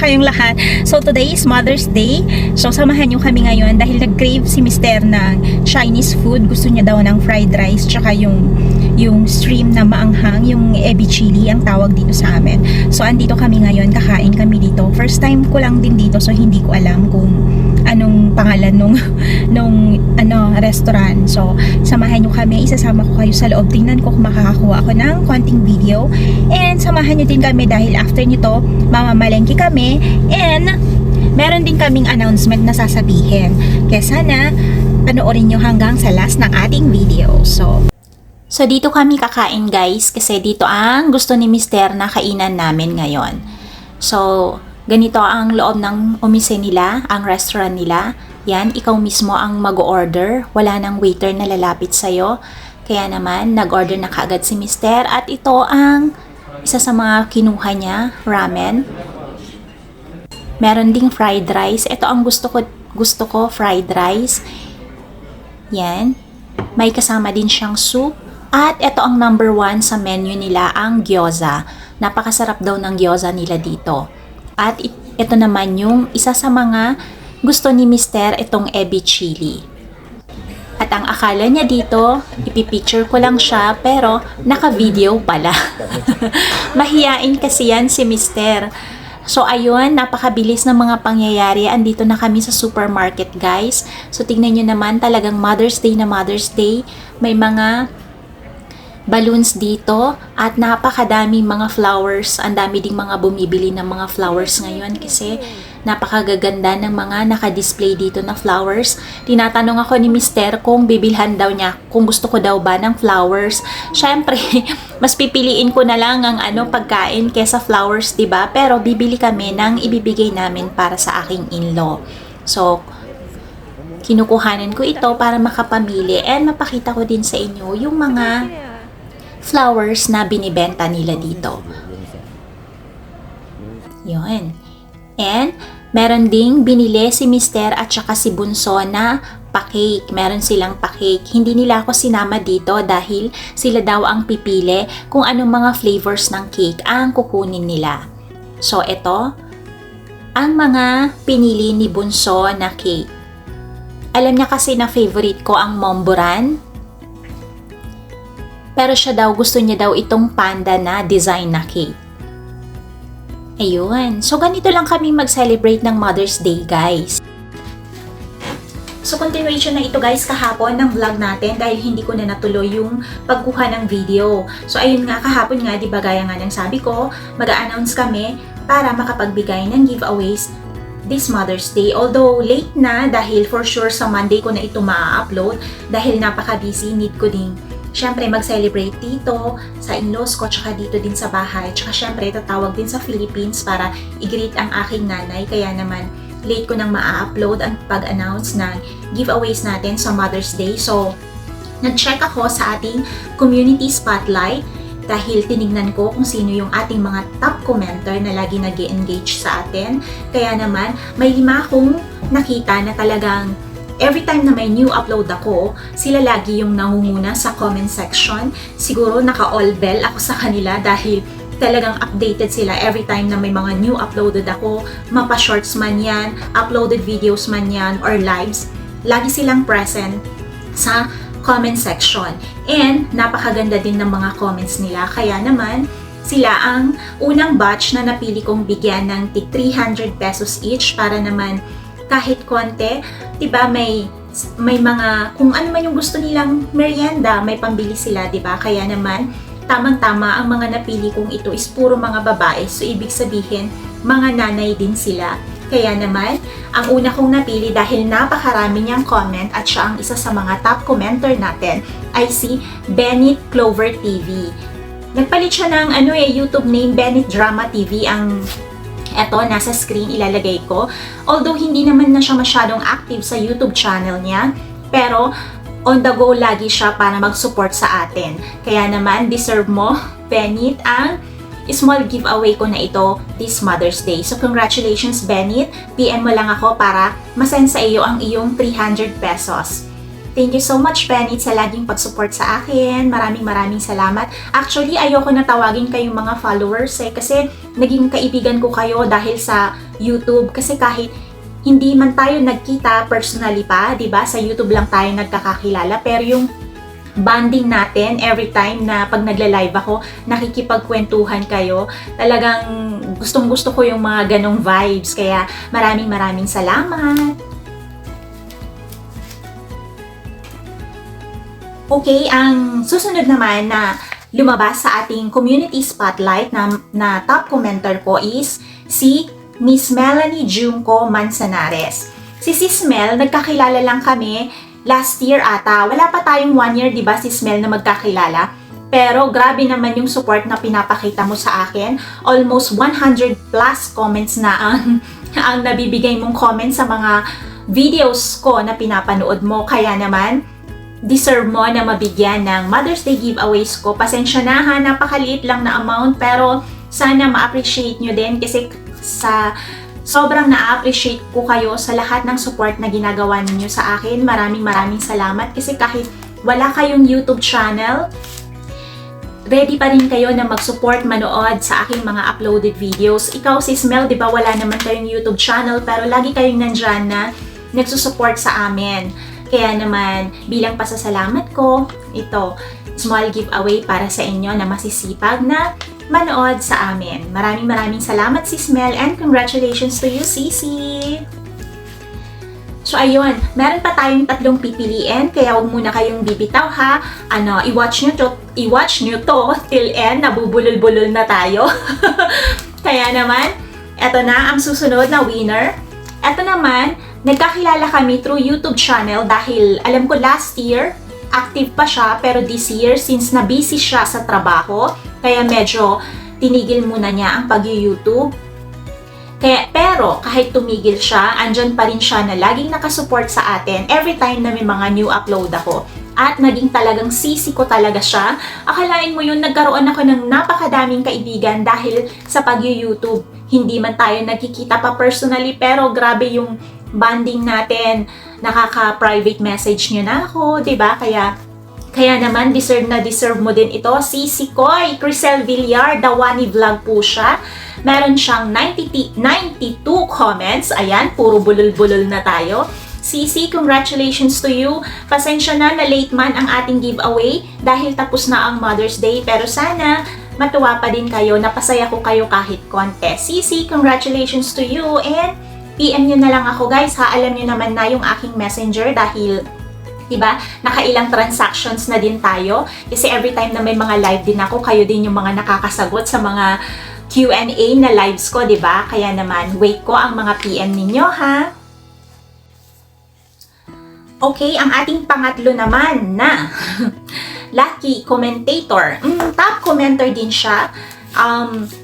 kayong lahat. So today is Mother's Day. So samahan nyo kami ngayon dahil nag-crave si Mister ng Chinese food. Gusto niya daw ng fried rice tsaka yung stream na maanghang, yung ebi chili ang tawag dito sa amin. So andito kami ngayon, kakain kami dito. First time ko lang din dito, so hindi ko alam kung anong pangalan nung restaurant. So samahan nyo kami, isasama ko kayo sa loob. Tingnan ko kung makakakuha ako ng konting video. And samahan nyo din kami dahil after nito, mamamalengke kami. And meron din kaming announcement na sasabihin. Kaya sana panoorin nyo hanggang sa last ng ating video. So dito kami kakain guys kasi dito ang gusto ni Mister na kainan namin ngayon. So ganito ang loob ng umise nila, ang restaurant nila. Yan, ikaw mismo ang mag-order. Wala nang waiter na lalapit sa'yo. Kaya naman, nag-order na kaagad si Mister. At ito ang isa sa mga kinuha niya, ramen. Meron ding fried rice. Ito ang gusto ko, fried rice. Yan. May kasama din siyang soup. At ito ang number 1 sa menu nila, ang gyoza. Napakasarap daw ng gyoza nila dito. At ito naman yung isa sa mga gusto ni Mister, itong ebi chili. At ang akala niya dito, ipipicture ko lang siya, pero naka-video pala. Mahiyain kasi yan si Mister. So ayun, napakabilis ng mga pangyayari. Andito na kami sa supermarket guys. So tingnan nyo naman, talagang Mother's Day na Mother's Day. May mga balloons dito at napakadaming mga flowers. Ang dami ding mga bumibili ng mga flowers ngayon kasi napakagaganda ng mga nakadisplay dito na flowers. Tinatanong ako ni Mister kung bibilhan daw niya, kung gusto ko daw ba ng flowers. Syempre, mas pipiliin ko na lang ang pagkain kesa flowers, 'di ba? Pero bibili kami ng ibibigay namin para sa aking in-law. So, kinukuhanan ko ito para makapamili and mapakita ko din sa inyo yung mga flowers na binibenta nila dito. Yun. And meron ding binili si Mister at saka si Bunso na pa-cake. Meron silang pa-cake. Hindi nila ako sinama dito dahil sila daw ang pipili kung anong mga flavors ng cake ang kukunin nila. So ito ang mga pinili ni Bunso na cake. Alam niya kasi na favorite ko ang Momburan. Pero gusto niya daw itong panda na design na cake. Ayun. So, ganito lang kami mag-celebrate ng Mother's Day, guys. So, continuation na ito, guys, kahapon ng vlog natin dahil hindi ko na natuloy yung pagkuha ng video. So, ayun nga, kahapon nga, di ba, gaya nga ng sabi ko, mag-a-announce kami para makapagbigay ng giveaways this Mother's Day. Although, late na dahil for sure sa Monday ko na ito ma-upload dahil napaka-busy, need ko ding syempre mag-celebrate dito sa in-laws ko tsaka dito din sa bahay. Tsaka syempre tatawag din sa Philippines para i-greet ang aking nanay. Kaya naman late ko nang ma-upload ang pag-announce ng giveaways natin sa Mother's Day. So, nag-check ako sa ating community spotlight dahil tinignan ko kung sino yung ating mga top commenter na lagi nag-engage sa atin. Kaya naman may 5 akong nakita na talagang every time na may new upload ako, sila lagi yung nangunguna sa comment section. Siguro naka-all bell ako sa kanila dahil talagang updated sila every time na may mga new uploaded ako. Mapa-shorts man yan, uploaded videos man yan, or lives. Lagi silang present sa comment section. And napakaganda din ng mga comments nila. Kaya naman, sila ang unang batch na napili kong bigyan ng tig 300 pesos each para naman kahit konti, diba, may mga, kung ano man yung gusto nilang merienda, may pambili sila, diba? Kaya naman, tamang-tama ang mga napili kong ito is puro mga babae. So, ibig sabihin, mga nanay din sila. Kaya naman, ang una kong napili dahil napakarami niyang comment at siya ang isa sa mga top commenter natin ay si Bennett Clover TV. Nagpalit siya ng YouTube name, Bennett Drama TV, ang eto, nasa screen ilalagay ko. Although hindi naman na siya masyadong active sa YouTube channel niya, pero on the go lagi siya para mag-support sa atin. Kaya naman, deserve mo, Bennett, ang small giveaway ko na ito this Mother's Day. So, congratulations, Bennett. PM mo lang ako para masend sa iyo ang iyong 300 pesos. Thank you so much, Penny, sa laging pag-support sa akin. Maraming salamat. Actually, ayoko na tawagin kayong mga followers kasi naging kaibigan ko kayo dahil sa YouTube. Kasi kahit hindi man tayo nagkita personally pa, 'di ba? Sa YouTube lang tayo nagkakakilala, pero yung bonding natin every time na pag nagla-live ako, nakikipagkwentuhan kayo. Talagang gustong-gusto ko yung mga ganong vibes. Kaya maraming salamat. Okay, ang susunod naman na lumabas sa ating community spotlight na top commenter ko is si Miss Melanie Junco Manzanares. Si Sis Mel, nagkakilala lang kami last year ata. Wala pa tayong 1 year, di ba, Sis Mel, na magkakilala? Pero grabe naman yung support na pinapakita mo sa akin. Almost 100 plus comments na ang nabibigay mong comments sa mga videos ko na pinapanood mo. Kaya naman, deserve mo na mabigyan ng Mother's Day giveaways ko. Pasensya na ha, napakaliit lang na amount, pero sana ma-appreciate nyo din kasi sa sobrang na-appreciate ko kayo sa lahat ng support na ginagawa ninyo sa akin. Maraming salamat kasi kahit wala kayong YouTube channel, ready pa rin kayo na mag-support, manood sa aking mga uploaded videos. Ikaw, Sis Mel, di ba wala naman kayong YouTube channel pero lagi kayong nandyan na nagsusupport sa amin. Kaya naman, bilang pasasalamat ko, ito, small giveaway para sa inyo na masisipag na manood sa amin. Maraming salamat, Sis Mel, and congratulations to you, Sisi! So ayun, meron pa tayong 3 pipiliin, kaya huwag muna kayong bibitaw ha. I-watch nyo to till end, nabubulol-bulol na tayo. Kaya naman, eto na ang susunod na winner. Eto naman, nagkakilala kami through YouTube channel dahil alam ko last year, active pa siya, pero this year, since na-busy siya sa trabaho, kaya medyo tinigil muna niya ang pag-YouTube. Pero kahit tumigil siya, andyan pa rin siya na laging nakasupport sa atin every time na may mga new upload ako. At naging talagang sisi ko talaga siya. Akalain mo yun, nagkaroon ako ng napakadaming kaibigan dahil sa pag-YouTube. Hindi man tayo nagkikita pa personally, pero grabe yung bonding natin, nakaka-private message niyo na ako, 'di ba? Kaya naman deserve mo din ito. Si Koy Crisel Villar, Dawani Vlog po siya. Meron siyang 92 comments. Ayan, puro bulol-bulol na tayo. Sisi, congratulations to you. Pasensya na late man ang ating giveaway dahil tapos na ang Mother's Day, pero sana matuwa pa din kayo, napasaya ko kayo kahit konti. Sisi, congratulations to you, and PM nyo na lang ako guys ha, alam nyo naman na yung aking messenger dahil diba, nakailang transactions na din tayo kasi every time na may mga live din ako, kayo din yung mga nakakasagot sa mga Q&A na lives ko, diba? Kaya naman, wait ko ang mga PM ninyo ha. Okay, ang ating pangatlo naman na lucky commentator. Top commenter din siya.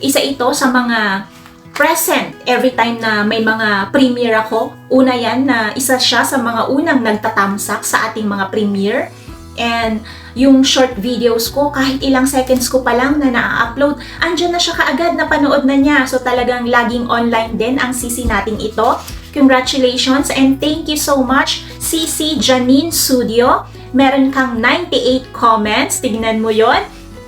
Isa ito sa mga present every time na may mga premiere ako. Una yan na isa siya sa mga unang nagtatamsak sa ating mga premiere. And yung short videos ko, kahit ilang seconds ko pa lang na na-upload, andyan na siya kaagad, napanood na niya. So talagang laging online din ang Sisi nating ito. Congratulations and thank you so much, Sisi Janine Studio. Meron kang 98 comments, tignan mo yon.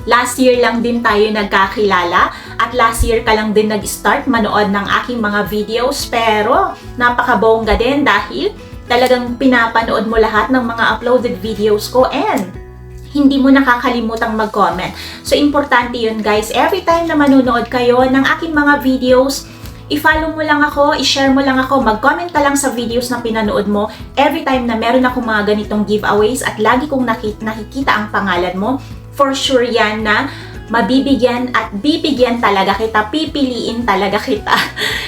Last year lang din tayo nagkakilala at last year ka lang din nag-start manood ng aking mga videos, pero napakabongga din dahil talagang pinapanood mo lahat ng mga uploaded videos ko and hindi mo nakakalimutang mag-comment. So importante yun guys, every time na manonood kayo ng aking mga videos, i-follow mo lang ako, i-share mo lang ako, mag-comment ka lang sa videos na pinanood mo every time na meron akong mga ganitong giveaways at lagi kong nakikita ang pangalan mo. For sure yan na mabibigyan at bibigyan talaga kita, pipiliin talaga kita.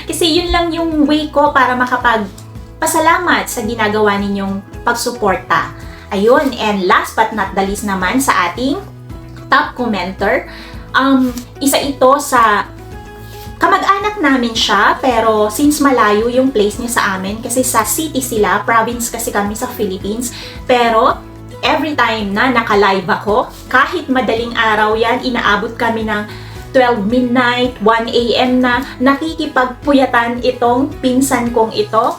Kasi yun lang yung way ko para makapagpasalamat sa ginagawa ninyong pagsuporta. Ayun, and last but not the least naman sa ating top commenter, isa ito sa kamag-anak namin siya, pero since malayo yung place niya sa amin, kasi sa city sila, province kasi kami sa Philippines, pero every time na naka-live ako, kahit madaling araw yan, inaabot kami ng 12 midnight, 1 AM na nakikipagpuyatan itong pinsan kong ito.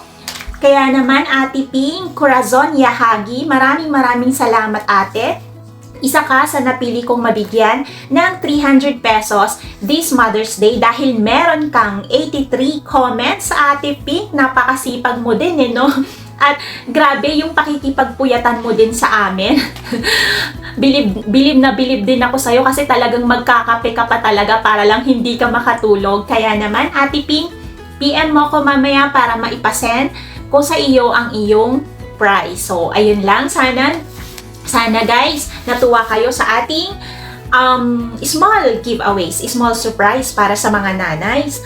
Kaya naman, Ate Ping, Corazon Yahagi, maraming salamat ate. Isa ka sa napili kong mabigyan ng 300 pesos this Mother's Day dahil meron kang 83 comments sa Ate Pink. Napakasipag mo din no? At grabe yung pakikipagpuyatan mo din sa amin. bilib din ako sa'yo kasi talagang magkakape ka pa talaga para lang hindi ka makatulog. Kaya naman, Ate Pink, PM mo ko mamaya para maipasend ko sa iyo ang iyong prize. So, ayun lang. Sana guys, natuwa kayo sa ating small giveaways, small surprise para sa mga nanays.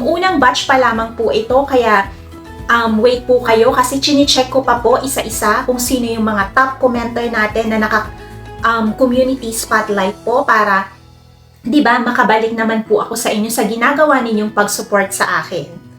Unang batch pa lamang po ito, kaya wait po kayo kasi chine-check ko pa po isa-isa kung sino yung mga top commenter natin na community spotlight po para, di ba, makabalik naman po ako sa inyo sa ginagawa ninyong pag-support sa akin.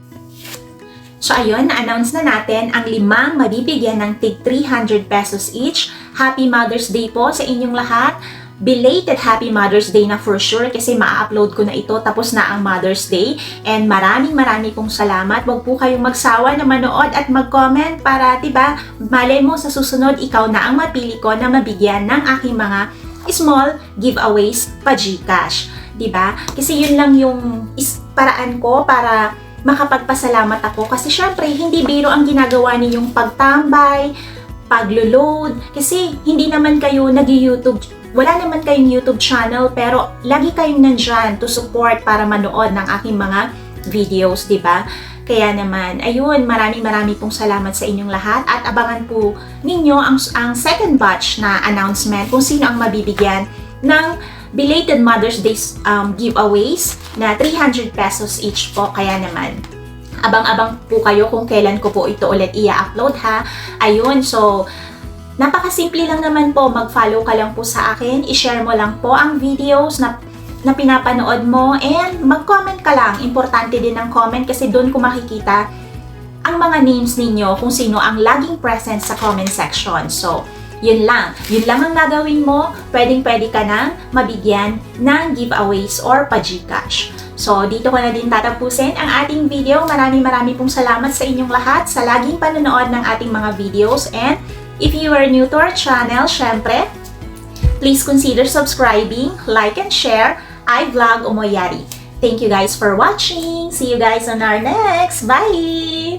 So ayun, na-announce na natin ang 5 mabibigyan ng tig 300 pesos each. Happy Mother's Day po sa inyong lahat. Belated Happy Mother's Day na for sure kasi ma-upload ko na ito tapos na ang Mother's Day. And maraming pong salamat. Huwag po kayong magsawa na manood at mag-comment para, diba, malay mo sa susunod ikaw na ang mapili ko na mabigyan ng aking mga small giveaways pa GCash. Diba? Kasi yun lang yung paraan ko para makapagpasalamat ako kasi syempre hindi biro ang ginagawa ninyong pagtambay, paglo-load kasi hindi naman kayo nag-YouTube, wala naman kayong YouTube channel pero lagi kayong nandyan to support para manood ng aking mga videos, di ba? Kaya naman, ayun, marami pong salamat sa inyong lahat at abangan po ninyo ang second batch na announcement kung sino ang mabibigyan ng belated Mother's Day giveaways na 300 pesos each po. Kaya naman, abang-abang po kayo kung kailan ko po ito ulit i-upload ha. Ayun, so, napakasimple lang naman po. Mag-follow ka lang po sa akin. I-share mo lang po ang videos na pinapanood mo and mag-comment ka lang. Importante din ang comment kasi doon ko makikita ang mga names ninyo kung sino ang laging present sa comment section. So, yun lang ang gagawin mo, pwede ka nang mabigyan ng giveaways or pa-GCash. So, dito ko na din tatapusin ang ating video. Marami pong salamat sa inyong lahat sa laging panonood ng ating mga videos. And if you are new to our channel, syempre, please consider subscribing, like and share. I Vlog Umoyari. Thank you guys for watching. See you guys on our next. Bye!